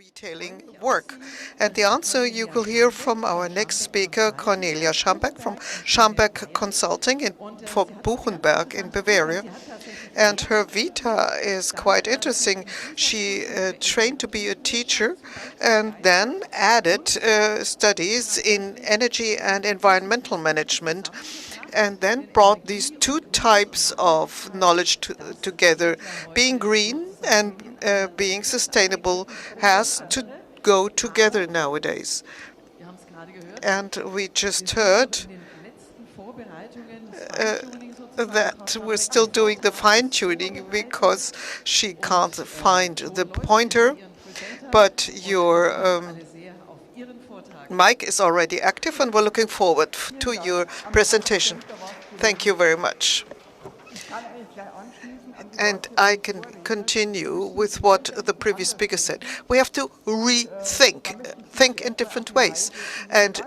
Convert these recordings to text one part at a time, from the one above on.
retailing work? And the answer you will hear from our next speaker, Cornelia Schambeck from Schambeck Consulting for Buchenberg in Bavaria. And her vita is quite interesting. She trained to be a teacher and then added studies in energy and environmental management, and then brought these two types of knowledge together. Being green and being sustainable has to go together nowadays. And we just heard that we're still doing the fine-tuning because she can't find the pointer, but your mic is already active, and we're looking forward to your presentation. Thank you very much. And I can continue with what the previous speaker said. We have to think in different ways. And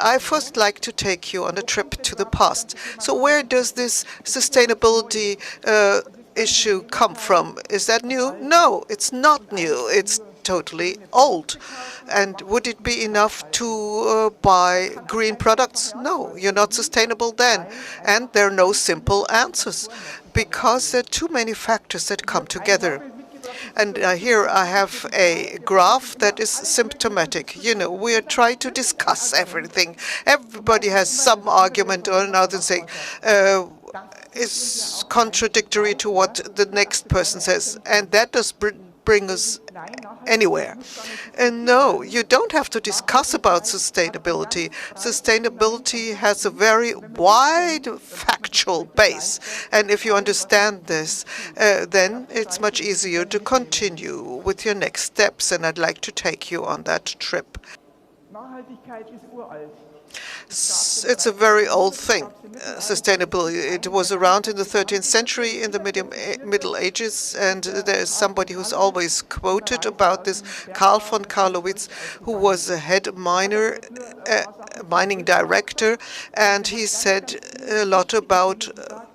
I first like to take you on a trip to the past. So where does this sustainability issue come from? Is that new? No, it's not new. It's totally old. And would it be enough to buy green products? No, you're not sustainable then. And there are no simple answers, because there are too many factors that come together. And here I have a graph that is symptomatic. You know, we are trying to discuss everything. Everybody has some argument or another saying, is contradictory to what the next person says. And that does bring us anywhere. And no, you don't have to discuss about sustainability. Sustainability has a very wide factual base. And if you understand this, then it's much easier to continue with your next steps. And I'd like to take you on that trip. It's a very old thing, sustainability. It was around in the 13th century, in the Middle Ages, and there's somebody who's always quoted about this, Karl von Karlowitz, who was a head mining director, and he said a lot about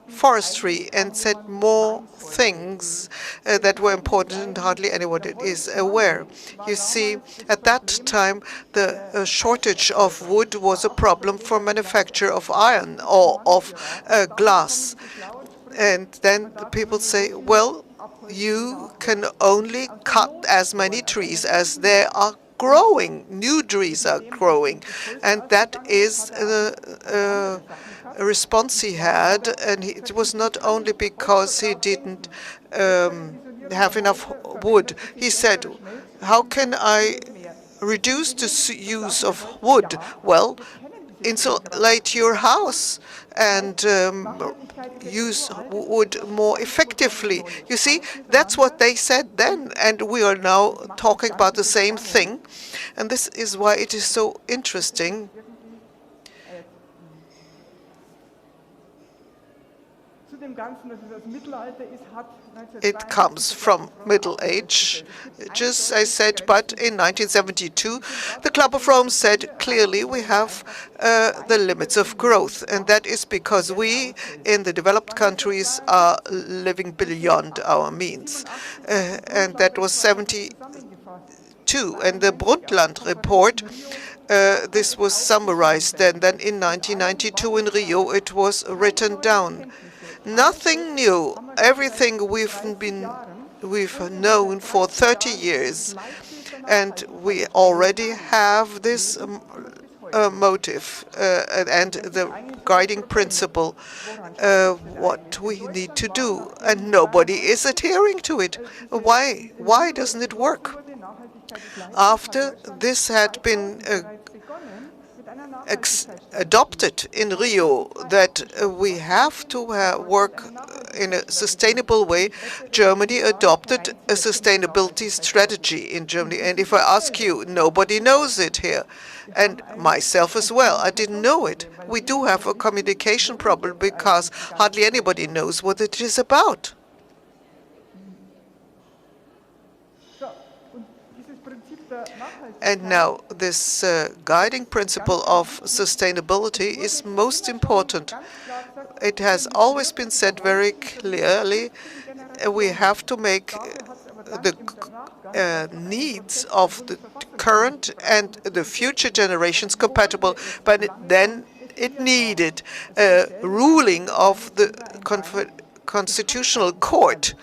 forestry and said more things that were important, and hardly anyone is aware. You see, at that time, the shortage of wood was a problem for manufacture of iron or of glass. And then people say, well, you can only cut as many trees as there are growing. New trees are growing. And that is a response he had, and it was not only because he didn't have enough wood. He said, how can I reduce the use of wood? Well, insulate your house and use wood more effectively. You see, that's what they said then, and we are now talking about the same thing. And this is why it is so interesting. It comes from Middle Age, just I said, but in 1972, the Club of Rome said clearly we have the limits of growth, and that is because we in the developed countries are living beyond our means. And that was 72. And the Brundtland report, this was summarized, and then in 1992 in Rio it was written down. Nothing new. Everything we've known for 30 years, and we already have this motive and the guiding principle, what we need to do, and nobody is adhering to it. Why? Why doesn't it work? After this had been adopted in Rio, that we have to work in a sustainable way, Germany adopted a sustainability strategy in Germany. And if I ask you, nobody knows it here. And myself as well, I didn't know it. We do have a communication problem because hardly anybody knows what it is about. And now this guiding principle of sustainability is most important. It has always been said very clearly, we have to make the needs of the current and the future generations compatible, but then it needed a ruling of the Constitutional Court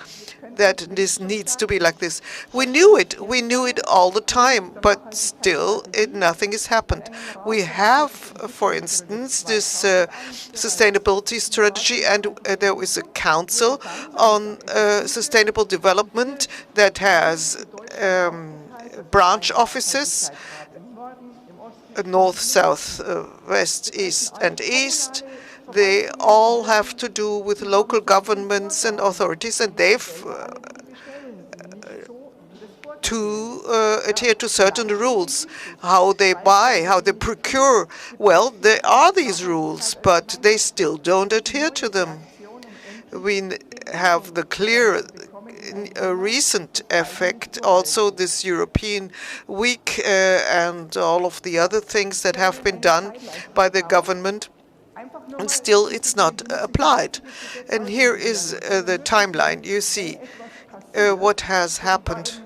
that this needs to be like this. We knew it all the time, but still nothing has happened. We have, for instance, this sustainability strategy, and there is a council on sustainable development that has branch offices, north, south, west, east, and east. They all have to do with local governments and authorities, and they've to adhere to certain rules. How they buy, how they procure. Well, there are these rules, but they still don't adhere to them. We have the clear recent effect, also this European week and all of the other things that have been done by the government. And still it's not applied. And here is the timeline. You see what has happened.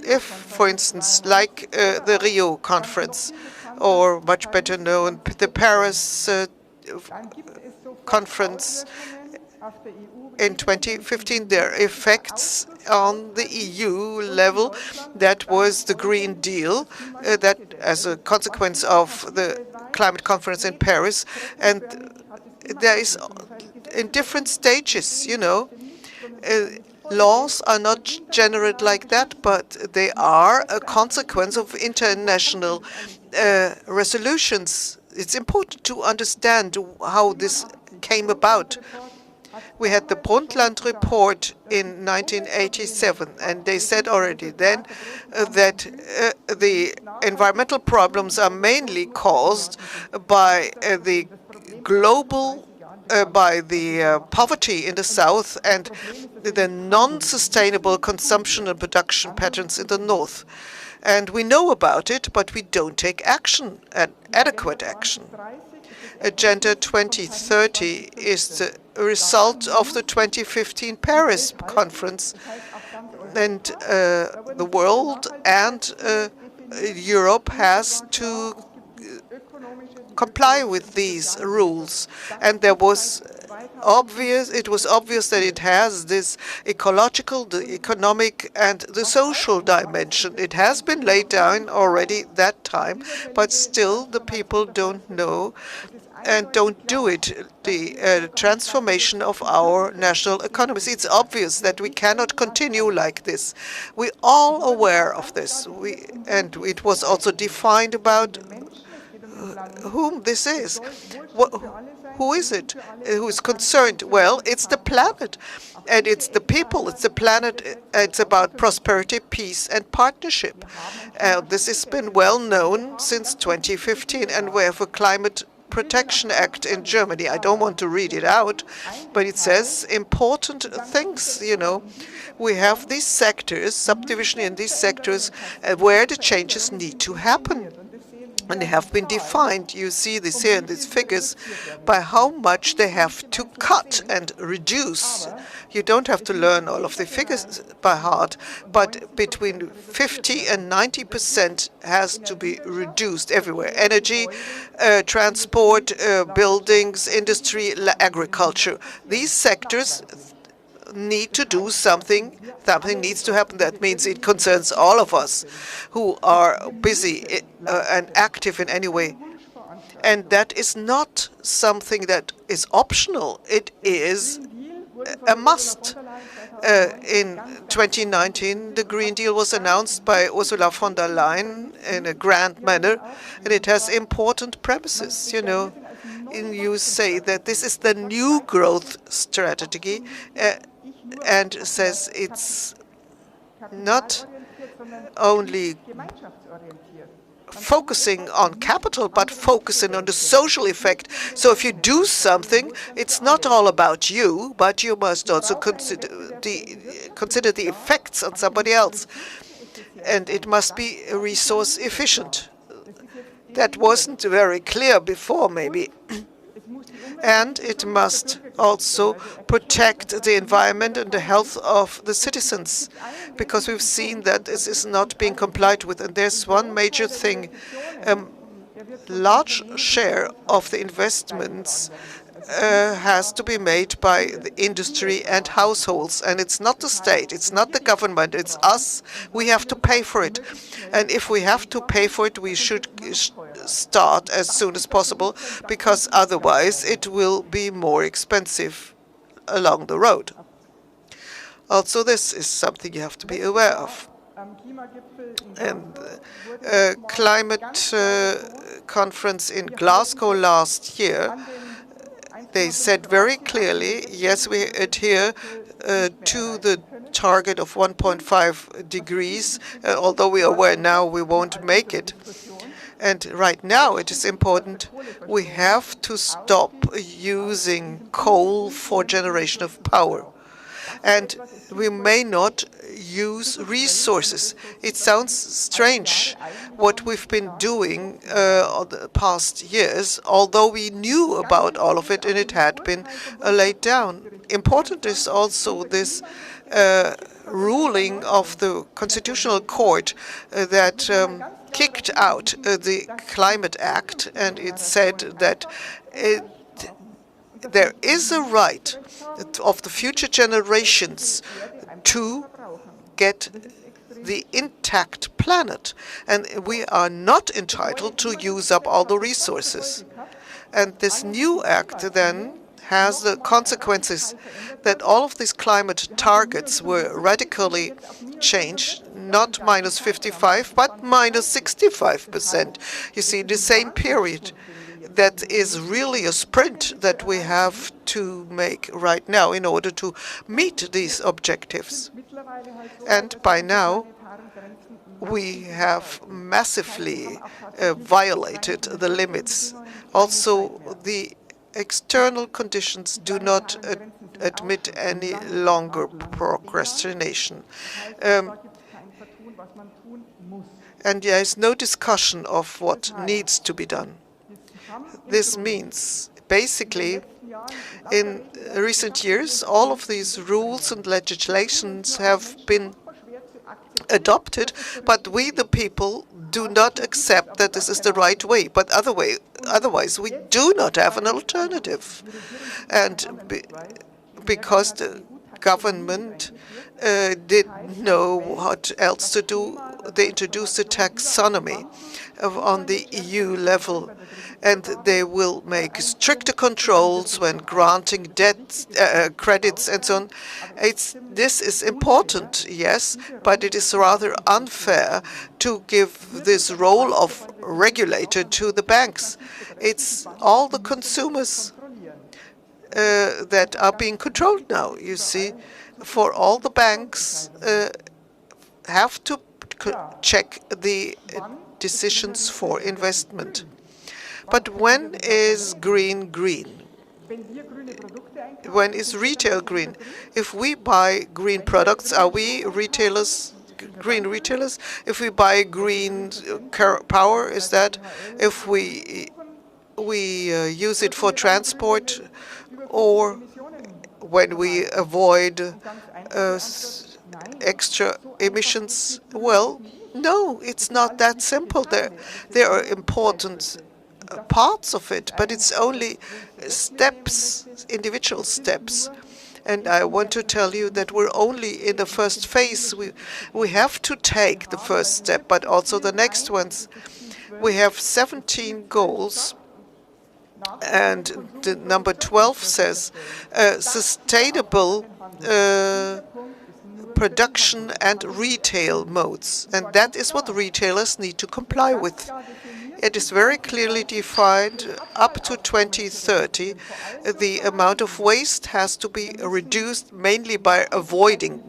If, for instance, like the Rio conference, or much better known, the Paris conference in 2015, there are effects on the EU level. That was the Green Deal, that as a consequence of the climate conference in Paris. And there is in different stages, you know. Laws are not generated like that, but they are a consequence of international resolutions. It's important to understand how this came about. We had the Brundtland report in 1987, and they said already then that the environmental problems are mainly caused by the global by the poverty in the south and the non-sustainable consumption and production patterns in the north. And we know about it, but we don't take action, adequate action. Agenda 2030 is the result of the 2015 Paris conference, and the world and Europe has to comply with these rules. And it was obvious that it has this ecological, the economic, and the social dimension. It has been laid down already that time, but still the people don't know and don't do it, the transformation of our national economies. It's obvious that we cannot continue like this. We're all aware of this. And it was also defined about whom this is. Who is it who is concerned? Well, it's the planet, and it's the people, it's the planet, it's about prosperity, peace, and partnership. This has been well known since 2015, and we have a Climate Protection Act in Germany. I don't want to read it out, but it says important things, you know. We have these sectors, subdivision in these sectors, where the changes need to happen. And they have been defined, you see this here in these figures, by how much they have to cut and reduce. You don't have to learn all of the figures by heart, but between 50 and 90% has to be reduced everywhere. Energy, transport, buildings, industry, agriculture. These sectors need to do something. Something needs to happen. That means it concerns all of us who are busy and active in any way. And that is not something that is optional. It is a must. In 2019, the Green Deal was announced by Ursula von der Leyen in a grand manner, and it has important premises, you know. And you say that this is the new growth strategy, and says it's not only focusing on capital, but focusing on the social effect. So if you do something, it's not all about you, but you must also consider the effects on somebody else. And it must be resource efficient. That wasn't very clear before, maybe. And it must also protect the environment and the health of the citizens, because we've seen that this is not being complied with. And there's one major thing. Large share of the investments has to be made by the industry and households, and it's not the state, it's not the government, it's us. We have to pay for it, and if we have to pay for it, we should start as soon as possible, because otherwise it will be more expensive along the road. Also, this is something you have to be aware of. And climate conference in Glasgow last year, they said very clearly, yes, we adhere to the target of 1.5 degrees, although we are aware now we won't make it. And right now it is important, we have to stop using coal for generation of power. And we may not use resources. It sounds strange what we've been doing the past years, although we knew about all of it and it had been laid down. Important is also this ruling of the Constitutional Court that kicked out the Climate Act, and it said that there is a right of the future generations to get the intact planet, and we are not entitled to use up all the resources. And this new act then has the consequences that all of these climate targets were radically changed, not minus 55, but minus 65%. You see, the same period. That is really a sprint that we have to make right now in order to meet these objectives. And by now, we have massively violated the limits. Also, the external conditions do not admit any longer procrastination. And there is no discussion of what needs to be done. This means, basically, in recent years, all of these rules and legislations have been adopted, but we, the people, do not accept that this is the right way. But otherwise, we do not have an alternative. And because the government didn't know what else to do, they introduced a taxonomy on the EU level, and they will make stricter controls when granting debt credits and so on. This is important, yes, but it is rather unfair to give this role of regulator to the banks. It's all the consumers that are being controlled now, you see. For all the banks have to check the decisions for investment. But when is green green? When is retail green? If we buy green products, are we retailers, green retailers? If we buy green power, is that? If we use it for transport, or when we avoid extra emissions? Well, no, it's not that simple. There are important parts of it, but it's only steps, individual steps. And I want to tell you that we're only in the first phase. We have to take the first step, but also the next ones. We have 17 goals, and the number 12 says sustainable production and retail modes. And that is what the retailers need to comply with. It is very clearly defined up to 2030. The amount of waste has to be reduced mainly by avoiding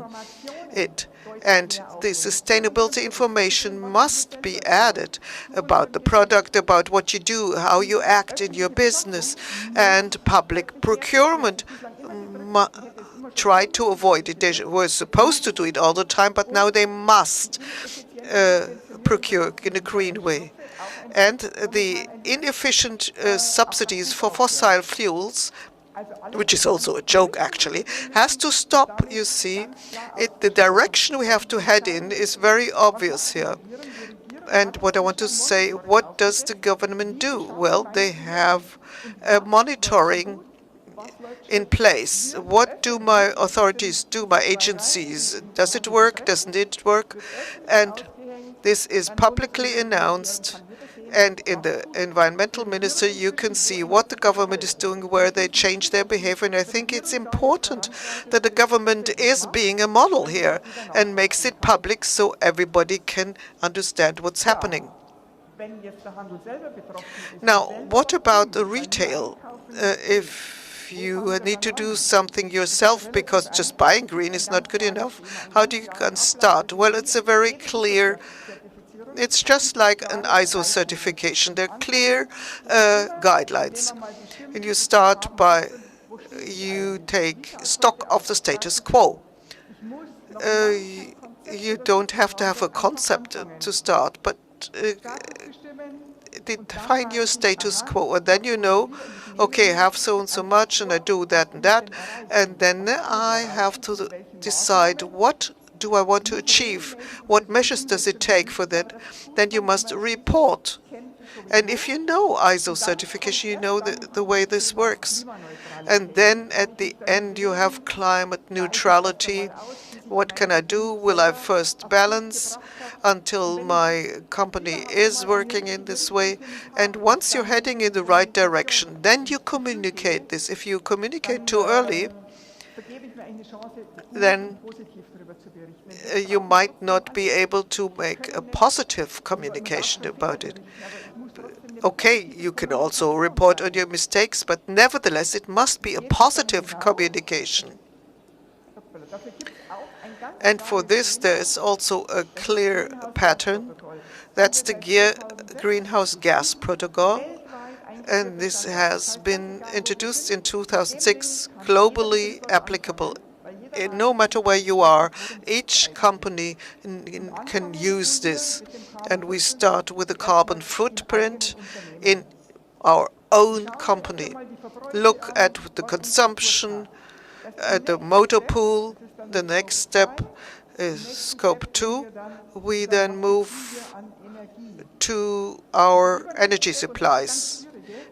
it. And the sustainability information must be added about the product, about what you do, how you act in your business. And public procurement try to avoid it. They were supposed to do it all the time, but now they must procure in a green way. And the inefficient subsidies for fossil fuels, which is also a joke actually, has to stop, you see. The direction we have to head in is very obvious here. And what I want to say, what does the government do? Well, they have monitoring in place. What do my authorities do, my agencies? Does it work? Doesn't it work? And this is publicly announced. And in the environmental minister, you can see what the government is doing, where they change their behavior. And I think it's important that the government is being a model here and makes it public so everybody can understand what's happening. Now, what about the retail? If you need to do something yourself because just buying green is not good enough, how do you start? Well, it's a very clear. It's just like an ISO certification. There are clear guidelines. And you start by, you take stock of the status quo. You don't have to have a concept to start, but define your status quo. And then you know, okay, I have so and so much, and I do that and that. And then I have to decide what do I want to achieve? What measures does it take for that? Then you must report. And if you know ISO certification, you know the way this works. And then at the end, you have climate neutrality. What can I do? Will I first balance until my company is working in this way? And once you're heading in the right direction, then you communicate this. If you communicate too early, then you might not be able to make a positive communication about it. Okay, you can also report on your mistakes, but nevertheless, it must be a positive communication. And for this, there is also a clear pattern. That's the greenhouse gas protocol. And this has been introduced in 2006, globally applicable. No matter where you are, each company can use this. And we start with the carbon footprint in our own company. Look at the consumption, at the motor pool. The next step is scope 2. We then move to our energy supplies.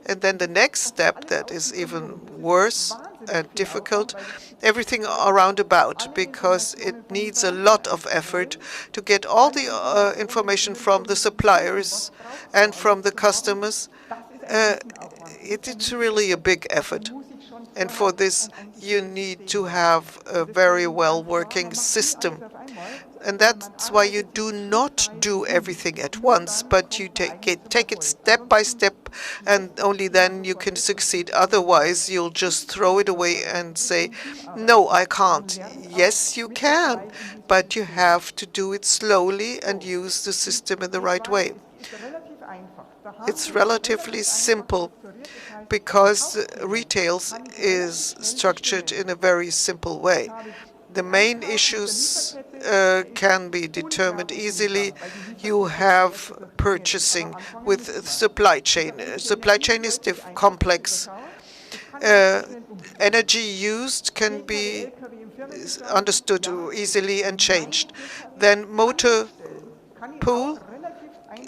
And then the next step that is even worse and difficult, everything around about, because it needs a lot of effort to get all the information from the suppliers and from the customers. It's really a big effort. And for this, you need to have a very well working system. And that's why you do not do everything at once, but you take it step by step, and only then you can succeed. Otherwise, you'll just throw it away and say, no, I can't. Yes, you can, but you have to do it slowly and use the system in the right way. It's relatively simple because retail is structured in a very simple way. The main issues can be determined easily. You have purchasing with supply chain. Supply chain is complex. Energy used can be understood easily and changed. Then motor pool,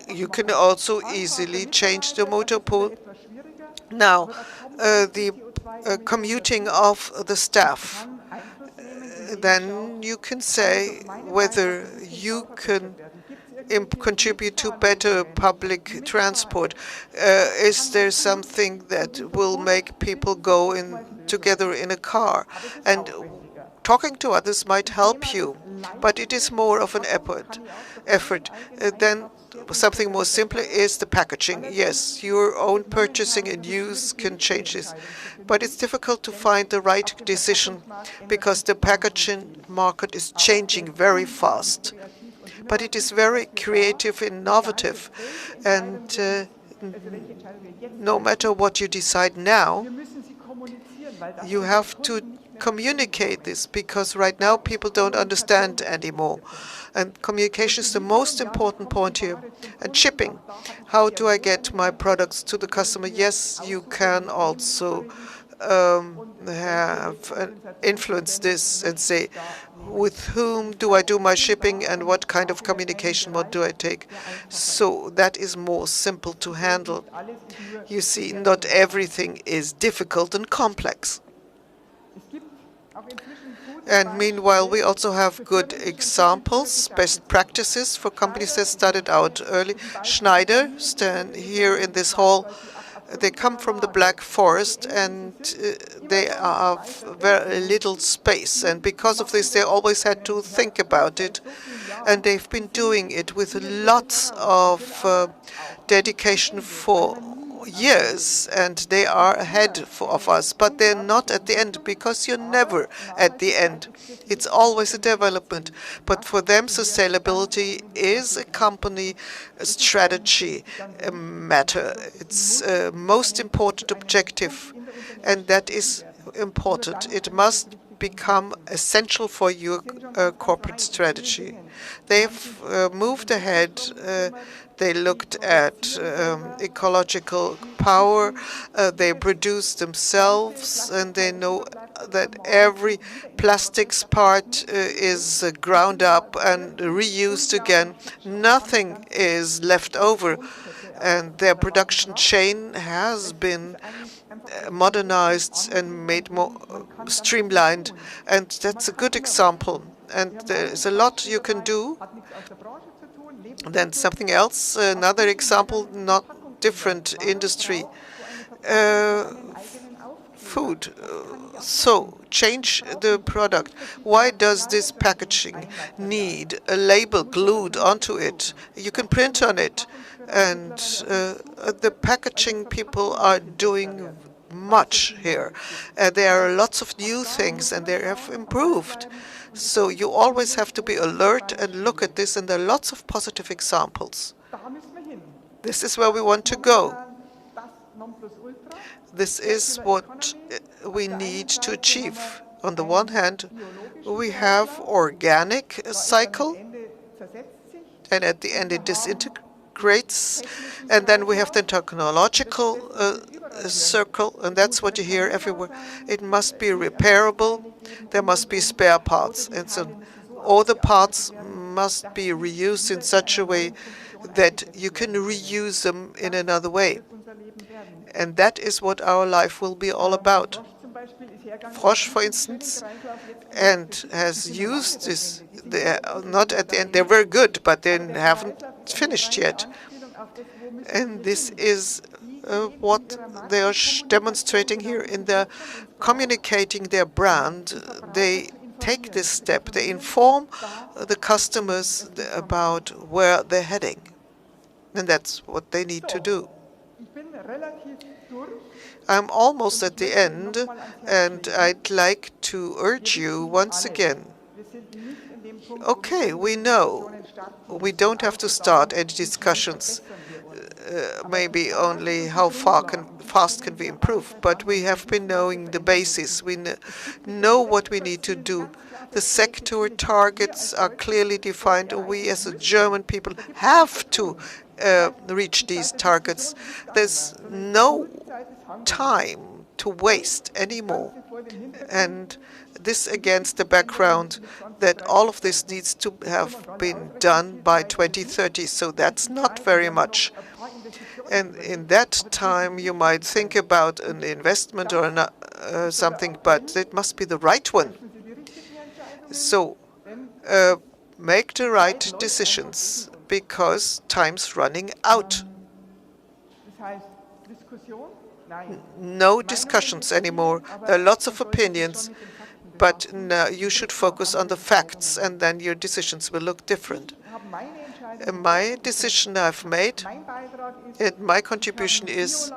you can also easily change the motor pool. Now, the commuting of the staff. Then you can say whether you can contribute to better public transport. Is there something that will make people go together in a car? And talking to others might help you, but it is more of an effort. Then something more simpler is the packaging. Yes, your own purchasing and use can change this. But it's difficult to find the right decision because the packaging market is changing very fast. But it is very creative, innovative, and no matter what you decide now, you have to communicate this, because right now people don't understand anymore. And communication is the most important point here. And shipping. How do I get my products to the customer? Yes, you can also have influence this and say, with whom do I do my shipping and what kind of communication mode do I take? So that is more simple to handle. You see, not everything is difficult and complex. And meanwhile, we also have good examples, best practices for companies that started out early. Schneider stand here in this hall. They come from the Black Forest, and they have very little space. And because of this, they always had to think about it. And they've been doing it with lots of dedication for years, and they are ahead of us, but they're not at the end, because you're never at the end. It's always a development. But for them, sustainability is a company strategy matter. It's a most important objective, and that is important. It must become essential for your corporate strategy. They've moved ahead. They looked at ecological power. They produce themselves, and they know that every plastics part is ground up and reused again. Nothing is left over, and their production chain has been modernized and made more streamlined, and that's a good example. And there's a lot you can do. Then something else, another example, not different industry, food. So change the product. Why does this packaging need a label glued onto it? You can print on it. And the packaging people are doing much here. There are lots of new things, and they have improved. So you always have to be alert and look at this, and there are lots of positive examples. This is where we want to go. This is what we need to achieve. On the one hand, we have organic cycle, and at the end it disintegrates, and then we have the technological circle, and that's what you hear everywhere. It must be repairable. There must be spare parts, and so all the parts must be reused in such a way that you can reuse them in another way. And that is what our life will be all about. Frosch, for instance, and has used this. They're not at the end. They're very good, but they haven't finished yet. And this is what they are demonstrating here in their communicating their brand. They take this step. They inform the customers about where they're heading, and that's what they need to do. I'm almost at the end, and I'd like to urge you once again. Okay, we know we don't have to start any discussions. Maybe only how fast can we improve, but we have been knowing the basis. We know what we need to do. The sector targets are clearly defined. We as a German people have to reach these targets. There's no time to waste anymore. And this against the background that all of this needs to have been done by 2030. So that's not very much. And in that time, you might think about an investment or something, but it must be the right one. So make the right decisions, because time's running out. No discussions anymore. There are lots of opinions, but no, you should focus on the facts, and then your decisions will look different. My decision I've made, and my contribution is,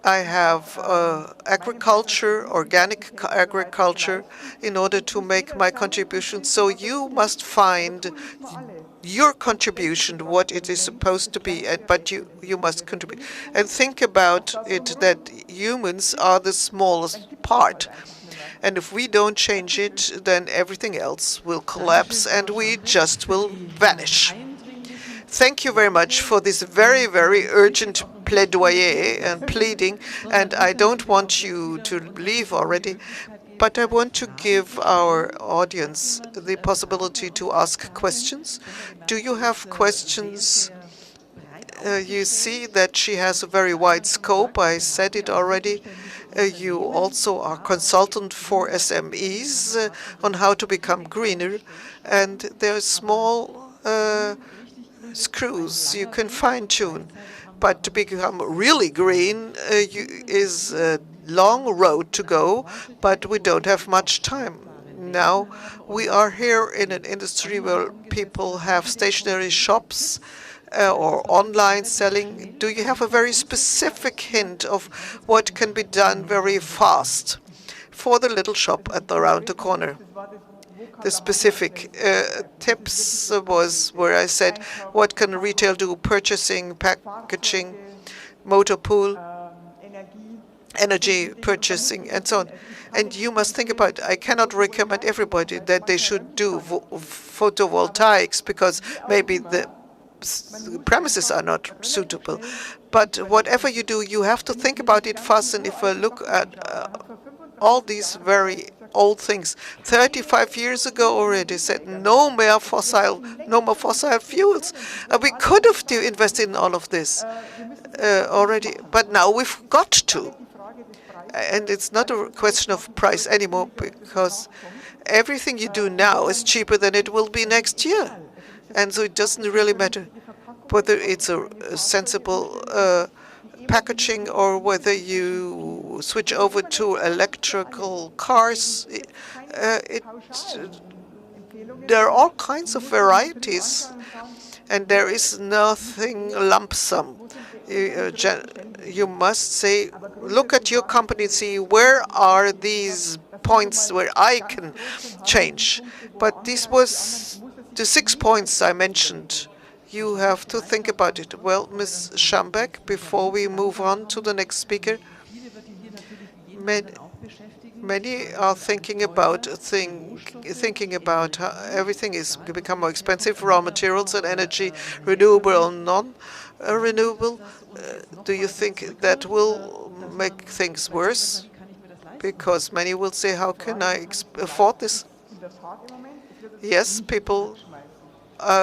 I have agriculture, organic agriculture, in order to make my contribution. So you must find your contribution, what it is supposed to be, but you must contribute. And think about it that humans are the smallest part. And if we don't change it, then everything else will collapse and we just will vanish. Thank you very much for this very, very urgent plaidoyer and pleading. And I don't want you to leave already, but I want to give our audience the possibility to ask questions. Do you have questions? You see that she has a very wide scope. I said it already. You also are consultant for SMEs on how to become greener. And there are small screws you can fine-tune. But to become really green is a long road to go, but we don't have much time. Now, we are here in an industry where people have stationery shops or online selling. Do you have a very specific hint of what can be done very fast for the little shop around the corner? The specific tips was where I said, what can retail do? Purchasing, packaging, motor pool, energy purchasing, and so on. And you must think about, I cannot recommend everybody that they should do photovoltaics because maybe the premises are not suitable. But whatever you do, you have to think about it fast. And if I look at all these very old things, 35 years ago already said no more fossil fuels. We could have invested in all of this already, but now we've got to. And it's not a question of price anymore, because everything you do now is cheaper than it will be next year. And so it doesn't really matter whether it's a sensible packaging or whether you switch over to electrical cars. There are all kinds of varieties, and there is nothing lump sum. You must say, look at your company and see where are these points where I can change. But this was the 6 points I mentioned. You have to think about it. Well, Ms. Schambeck, before we move on to the next speaker, many are thinking about how everything is become more expensive, raw materials and energy, renewable or non-renewable. Do you think that will make things worse? Because many will say, how can I afford this? Yes, people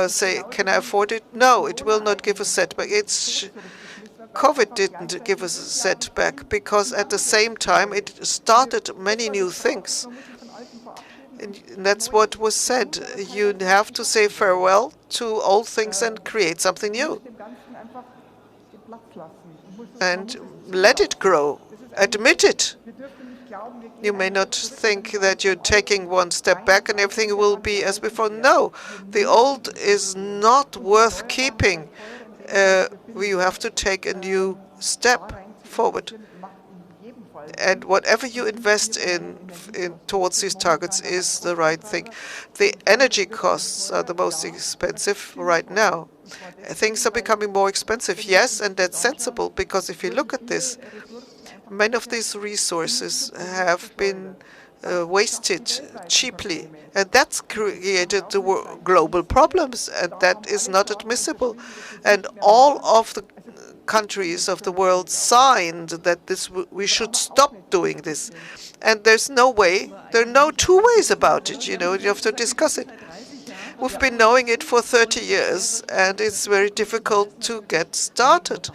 say, can I afford it? No, it will not give a setback. COVID didn't give us a setback because at the same time it started many new things. And that's what was said. You have to say farewell to old things and create something new. And let it grow. Admit it. You may not think that you're taking one step back and everything will be as before. No, the old is not worth keeping. You have to take a new step forward. And whatever you invest in towards these targets is the right thing. The energy costs are the most expensive right now. Things are becoming more expensive, yes, and that's sensible, because if you look at this, many of these resources have been wasted cheaply, and that's created the global problems, and that is not admissible. And all of the countries of the world signed that we should stop doing this. And there's no way, there are no two ways about it, you have to discuss it. We've been knowing it for 30 years, and it's very difficult to get started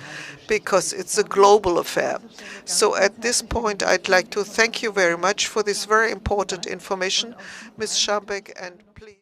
because it's a global affair. So at this point, I'd like to thank you very much for this very important information, Ms. Schambeck, and please.